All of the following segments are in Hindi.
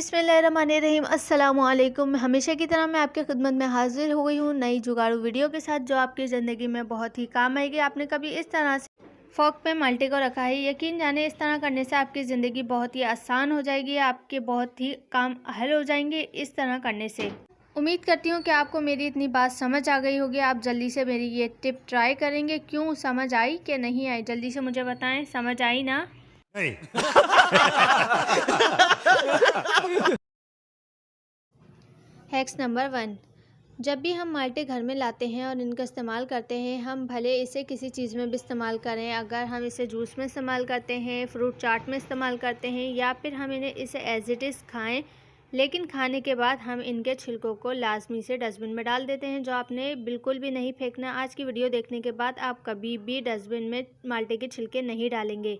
बिस्मिल्लाहिर्रहमानिर्रहीम अस्सलामुअलैकुम। हमेशा की तरह मैं आपकी खिदमत में हाजिर हो गई हूँ नई जुगाड़ू वीडियो के साथ, जो आपकी ज़िंदगी में बहुत ही काम आएगी। आपने कभी इस तरह से फ़ोक पे माल्टे को रखा है? यकीन जाने इस तरह करने से आपकी ज़िंदगी बहुत ही आसान हो जाएगी, आपके बहुत ही काम हल हो जाएंगे इस तरह करने से। उम्मीद करती हूँ कि आपको मेरी इतनी बात समझ आ गई होगी। आप जल्दी से मेरी ये टिप ट्राई करेंगे। क्यों, समझ आई कि नहीं आई? जल्दी से मुझे बताएं, समझ आई ना? नहीं। Hacks number 1। जब भी हम माल्टे घर में लाते हैं और इनका इस्तेमाल करते हैं, हम भले इसे किसी चीज़ में भी इस्तेमाल करें। अगर हम इसे जूस में इस्तेमाल करते हैं, फ्रूट चाट में इस्तेमाल करते हैं, या फिर हम इसे एज इट इज़ खाएं, लेकिन खाने के बाद हम इनके छिलकों को लाजमी से डस्टबिन में डाल देते हैं, जो आपने बिल्कुल भी नहीं फेंकना। आज की वीडियो देखने के बाद आप कभी भी डस्टबिन में माल्टे के छिलके नहीं डालेंगे,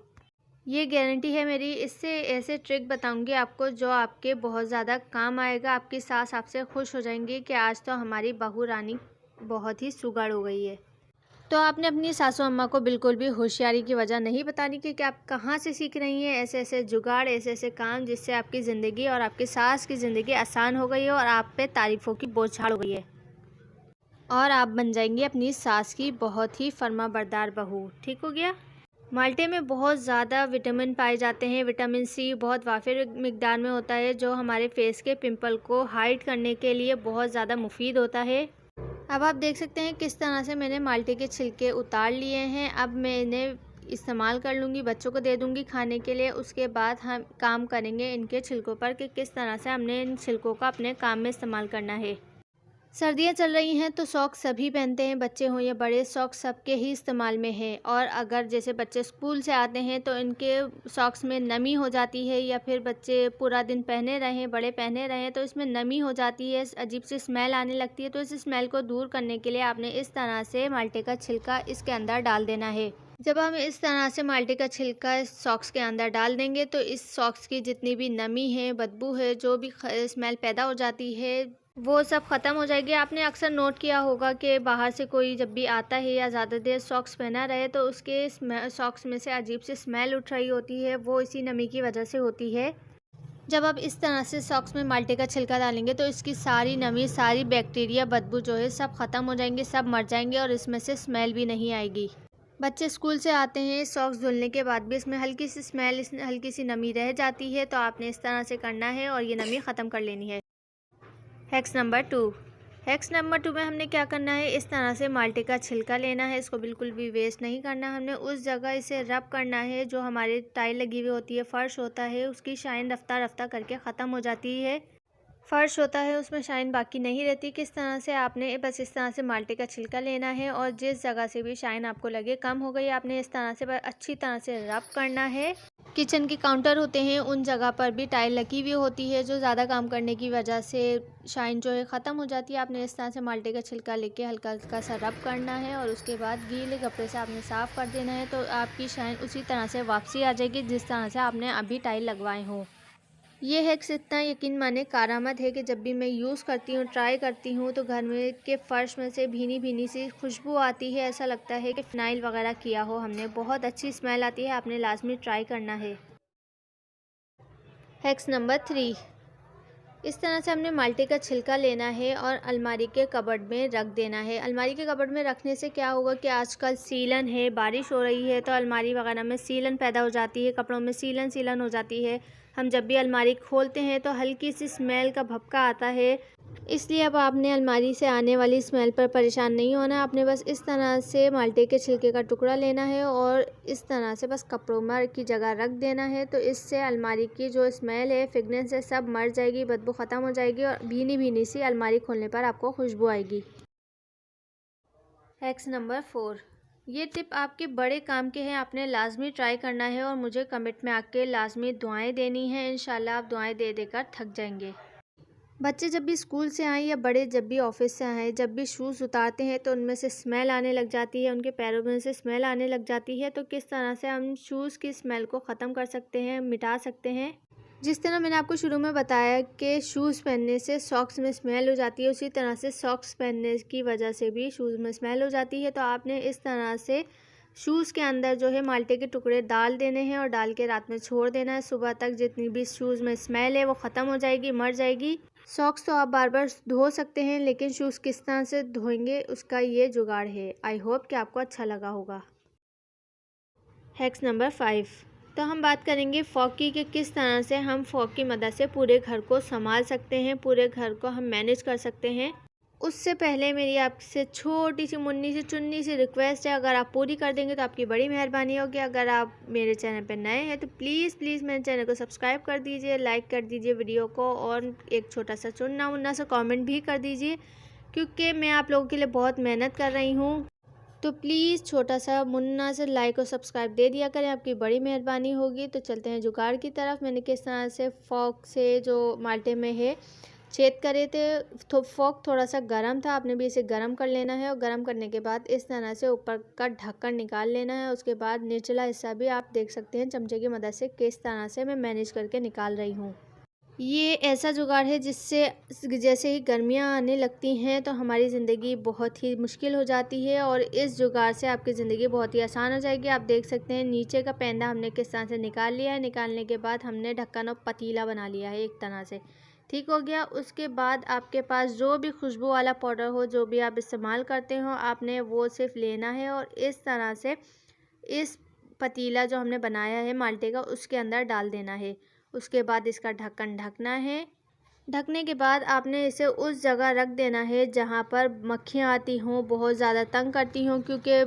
ये गारंटी है मेरी। इससे ऐसे ट्रिक बताऊंगी आपको जो आपके बहुत ज़्यादा काम आएगा। आपकी सास आपसे खुश हो जाएंगी कि आज तो हमारी बहू रानी बहुत ही सुगड़ हो गई है। तो आपने अपनी सासू अम्मा को बिल्कुल भी होशियारी की वजह नहीं बतानी कि आप कहाँ से सीख रही हैं ऐसे ऐसे जुगाड़, ऐसे ऐसे काम, जिससे आपकी ज़िंदगी और आपकी सास की ज़िंदगी आसान हो गई है और आप पे तारीफ़ों की बौछार हो गई है, और आप बन जाएंगी अपनी सास की बहुत ही फर्मा बरदार बहू। ठीक हो गया? माल्टे में बहुत ज़्यादा विटामिन पाए जाते हैं। विटामिन सी बहुत वाफिर मिकदार में होता है, जो हमारे फेस के पिंपल को हाइड करने के लिए बहुत ज़्यादा मुफीद होता है। अब आप देख सकते हैं किस तरह से मैंने माल्टे के छिलके उतार लिए हैं। अब मैं इन्हें इस्तेमाल कर लूँगी, बच्चों को दे दूँगी खाने के लिए। उसके बाद हम काम करेंगे इनके छिलकों पर कि किस तरह से हमने इन छिलकों का अपने काम में इस्तेमाल करना है। सर्दियाँ चल रही हैं तो सॉक्स सभी पहनते हैं, बच्चे हों या बड़े, सॉक्स सबके ही इस्तेमाल में है। और अगर जैसे बच्चे स्कूल से आते हैं तो इनके सॉक्स में नमी हो जाती है, या फिर बच्चे पूरा दिन पहने रहें, बड़े पहने रहें, तो इसमें नमी हो जाती है, अजीब सी स्मेल आने लगती है। तो इस स्मेल को दूर करने के लिए आपने इस तरह से माल्टे का छिलका इसके अंदर डाल देना है। जब हम इस तरह से माल्टे का छिलका सॉक्स के अंदर डाल देंगे तो इस सॉक्स की जितनी भी नमी है, बदबू है, जो भी स्मेल पैदा हो जाती है, वो सब ख़त्म हो जाएगी। आपने अक्सर नोट किया होगा कि बाहर से कोई जब भी आता है या ज़्यादा देर सॉक्स पहना रहे तो उसके सॉक्स में से अजीब सी स्मेल उठ रही होती है, वो इसी नमी की वजह से होती है। जब आप इस तरह से सॉक्स में माल्टे का छिलका डालेंगे तो इसकी सारी नमी, सारी बैक्टीरिया, बदबू जो है सब ख़त्म हो जाएंगे, सब मर जाएंगे, और इसमें से स्मेल भी नहीं आएगी। बच्चे स्कूल से आते हैं, सॉक्स धुलने के बाद भी इसमें हल्की सी स्मेल, हल्की सी नमी रह जाती है, तो आपने इस तरह से करना है और ये नमी ख़त्म कर लेनी है। Hacks number 2। हैक्स नंबर 2 में हमने क्या करना है, इस तरह से माल्टे का छिलका लेना है, इसको बिल्कुल भी वेस्ट नहीं करना। हमने उस जगह इसे रब करना है जो हमारे टाइल लगी हुई होती है, फ़र्श होता है, उसकी शाइन रफ्ता रफ्ता करके ख़त्म हो जाती है। फ़र्श होता है उसमें शाइन बाकी नहीं रहती। किस तरह से, आपने बस इस तरह से माल्टे का छिलका लेना है और जिस जगह से भी शाइन आपको लगे कम हो गई, आपने इस तरह से अच्छी तरह से रब करना है। किचन के काउंटर होते हैं, उन जगह पर भी टाइल लगी हुई होती है, जो ज़्यादा काम करने की वजह से शाइन जो है ख़त्म हो जाती है। आपने इस तरह से माल्टे का छिलका लेके हल्का हल्का सा रब करना है और उसके बाद गीले कपड़े से आपने साफ़ कर देना है, तो आपकी शाइन उसी तरह से वापसी आ जाएगी जिस तरह से आपने अभी टाइल लगवाए हों। ये हैक्स इतना यकीन माने कारामद है कि जब भी मैं यूज़ करती हूँ, ट्राई करती हूँ, तो घर में के फ़र्श में से भीनी भीनी सी खुशबू आती है। ऐसा लगता है कि फ़िनाइल वगैरह किया हो हमने, बहुत अच्छी स्मेल आती है। आपने लाजमी ट्राई करना है। Hacks number 3। इस तरह से हमने माल्टे का छिलका लेना है और अलमारी के कबर्ड में रख देना है। अलमारी के कबर्ड में रखने से क्या होगा कि आजकल सीलन है, बारिश हो रही है, तो अलमारी वगैरह में सीलन पैदा हो जाती है, कपड़ों में सीलन सीलन हो जाती है। हम जब भी अलमारी खोलते हैं तो हल्की सी स्मेल का भपका आता है। इसलिए अब आपने अलमारी से आने वाली स्मेल पर परेशान नहीं होना। आपने बस इस तरह से माल्टे के छिलके का टुकड़ा लेना है और इस तरह से बस कपड़ों में की जगह रख देना है, तो इससे अलमारी की जो स्मेल है, फ्रेगनेंस है, सब मर जाएगी, बदबू ख़त्म हो जाएगी और भीनी भीनी सी अलमारी खोलने पर आपको खुशबू आएगी। Hacks number 4। ये टिप आपके बड़े काम के हैं, आपने लाजमी ट्राई करना है और मुझे कमेंट में आके लाजमी दुआएं देनी है। इंशाल्लाह आप दुआएं दे देकर थक जाएंगे। बच्चे जब भी स्कूल से आएँ या बड़े जब भी ऑफिस से आएँ, जब भी शूज़ उतारते हैं तो उनमें से स्मेल आने लग जाती है, उनके पैरों में से स्मेल आने लग जाती है। तो किस तरह से हम शूज़ की स्मेल को ख़त्म कर सकते हैं, मिटा सकते हैं? जिस तरह मैंने आपको शुरू में बताया कि शूज़ पहनने से सॉक्स में स्मेल हो जाती है, उसी तरह से सॉक्स पहनने की वजह से भी शूज़ में स्मेल हो जाती है। तो आपने इस तरह से शूज़ के अंदर जो है माल्टे के टुकड़े डाल देने हैं और डाल के रात में छोड़ देना है। सुबह तक जितनी भी शूज़ में स्मेल है वो ख़त्म हो जाएगी, मर जाएगी। सॉक्स तो आप बार बार धो सकते हैं, लेकिन शूज़ किस तरह से धोएंगे उसका ये जुगाड़ है। आई होप कि आपको अच्छा लगा होगा। हैक्स नंबर 5, तो हम बात करेंगे फॉग की कि किस तरह से हम फॉग की मदद से पूरे घर को संभाल सकते हैं, पूरे घर को हम मैनेज कर सकते हैं। उससे पहले मेरी आपसे छोटी सी मुन्नी सी चुन्नी सी रिक्वेस्ट है, अगर आप पूरी कर देंगे तो आपकी बड़ी मेहरबानी होगी। अगर आप मेरे चैनल पर नए हैं तो प्लीज़ मेरे चैनल को सब्सक्राइब कर दीजिए, लाइक कर दीजिए वीडियो को, और एक छोटा सा चुन्ना मुन्ना सा कमेंट भी कर दीजिए, क्योंकि मैं आप लोगों के लिए बहुत मेहनत कर रही हूँ। तो प्लीज़ छोटा सा मुन्ना से लाइक और सब्सक्राइब दे दिया करें, आपकी बड़ी मेहरबानी होगी। तो चलते हैं जुगाड़ की तरफ। मैंने किस तरह से फॉग से जो माल्टे में है छेद करे थे। तो फॉग थोड़ा सा गर्म था, आपने भी इसे गर्म कर लेना है, और गर्म करने के बाद इस तरह से ऊपर का ढक्कन निकाल लेना है। उसके बाद निचला हिस्सा भी आप देख सकते हैं चमचे की मदद से किस तरह से मैं मैनेज करके निकाल रही हूँ। ये ऐसा जुगाड़ है जिससे जैसे ही गर्मियाँ आने लगती हैं तो हमारी ज़िंदगी बहुत ही मुश्किल हो जाती है, और इस जुगाड़ से आपकी ज़िंदगी बहुत ही आसान हो जाएगी। आप देख सकते हैं नीचे का पैंदा हमने किस तरह से निकाल लिया है। निकालने के बाद हमने ढक्कन और पतीला बना लिया है एक तरह से, ठीक हो गया। उसके बाद आपके पास जो भी खुशबू वाला पाउडर हो, जो भी आप इस्तेमाल करते हो, आपने वो सिर्फ लेना है और इस तरह से इस पतीला जो हमने बनाया है माल्टे का उसके अंदर डाल देना है। उसके बाद इसका ढक्कन ढकना है। ढकने के बाद आपने इसे उस जगह रख देना है जहाँ पर मक्खियाँ आती हों, बहुत ज़्यादा तंग करती हों, क्योंकि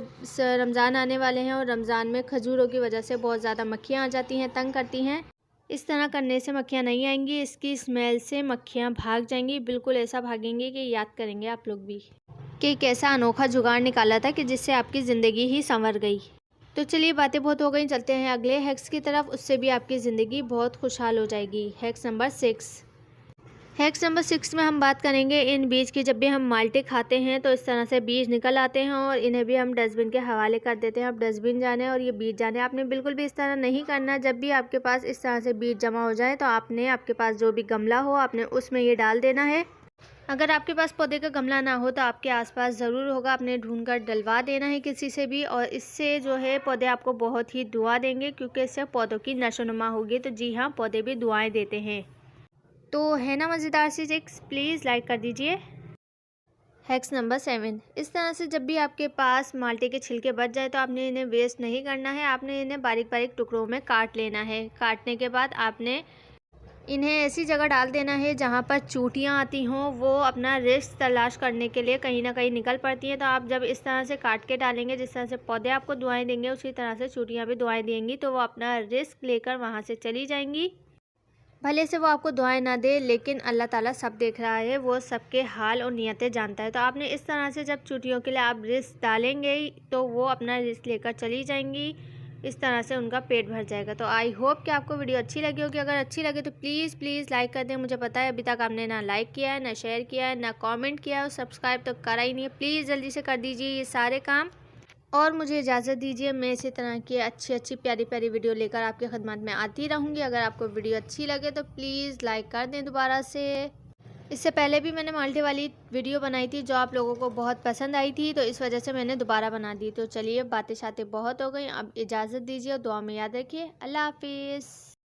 रमज़ान आने वाले हैं और रमज़ान में खजूरों की वजह से बहुत ज़्यादा मक्खियाँ आ जाती हैं, तंग करती हैं। इस तरह करने से मक्खियाँ नहीं आएंगी, इसकी स्मेल से मक्खियाँ भाग जाएंगी। बिल्कुल ऐसा भागेंगी कि याद करेंगे आप लोग भी कि कैसा अनोखा जुगाड़ निकाला था कि जिससे आपकी ज़िंदगी ही संवर गई। तो चलिए बातें बहुत हो गई, चलते हैं अगले हैक्स की तरफ। उससे भी आपकी ज़िंदगी बहुत खुशहाल हो जाएगी। Hacks number 6। हैक्स नंबर 6 में हम बात करेंगे इन बीज की। जब भी हम माल्टे खाते हैं तो इस तरह से बीज निकल आते हैं और इन्हें भी हम डस्टबिन के हवाले कर देते हैं। अब डस्टबिन जाने और ये बीज जाने, आपने बिल्कुल भी इस तरह नहीं करना। जब भी आपके पास इस तरह से बीज जमा हो जाए तो आपके पास जो भी गमला हो आपने उसमें ये डाल देना है। अगर आपके पास पौधे का गमला ना हो तो आपके आसपास ज़रूर होगा, आपने ढूंढकर डलवा देना है किसी से भी, और इससे जो है पौधे आपको बहुत ही दुआ देंगे, क्योंकि इससे पौधों की नशोनुमा होगी। तो जी हाँ, पौधे भी दुआएं देते हैं। तो है ना मज़ेदार सी ट्रिक्स, प्लीज़ लाइक कर दीजिए। Hacks number 7। इस तरह से जब भी आपके पास माल्टे के छिलके बच जाए तो आपने इन्हें वेस्ट नहीं करना है, आपने इन्हें बारीक बारीक टुकड़ों में काट लेना है। काटने के बाद आपने इन्हें ऐसी जगह डाल देना है जहाँ पर चूंटियाँ आती हों, वो अपना रिस्क तलाश करने के लिए कहीं ना कहीं निकल पड़ती हैं। तो आप जब इस तरह से काट के डालेंगे, जिस तरह से पौधे आपको दुआएं देंगे उसी तरह से चूंटियाँ भी दुआएं देंगी, तो वो अपना रिस्क लेकर वहाँ से चली जाएंगी। भले से वो आपको दुआएं ना दे, लेकिन अल्लाह ताला सब देख रहा है, वो सबके हाल और नियतें जानता है। तो आपने इस तरह से जब चूंटियों के लिए आप रिस्क डालेंगे तो वो अपना रिस्क लेकर चली जाएंगी। इस तरह से उनका पेट भर जाएगा। तो आई होप कि आपको वीडियो अच्छी लगी होगी। अगर अच्छी लगे तो प्लीज़ लाइक कर दें। मुझे पता है अभी तक आपने ना लाइक किया है, ना शेयर किया है, ना कमेंट किया है, और सब्सक्राइब तो करा ही नहीं है। प्लीज़ जल्दी से कर दीजिए ये सारे काम, और मुझे इजाज़त दीजिए। मैं इसी तरह की अच्छी प्यारी वीडियो लेकर आपके खिदमत में आती रहूँगी। अगर आपको वीडियो अच्छी लगे तो प्लीज़ लाइक कर दें दोबारा से। इससे पहले भी मैंने माल्टे वाली वीडियो बनाई थी जो आप लोगों को बहुत पसंद आई थी, तो इस वजह से मैंने दोबारा बना दी। तो चलिए बातें शातें बहुत हो गई, अब इजाज़त दीजिए और दुआ में याद रखिए। अल्लाह हाफिज़।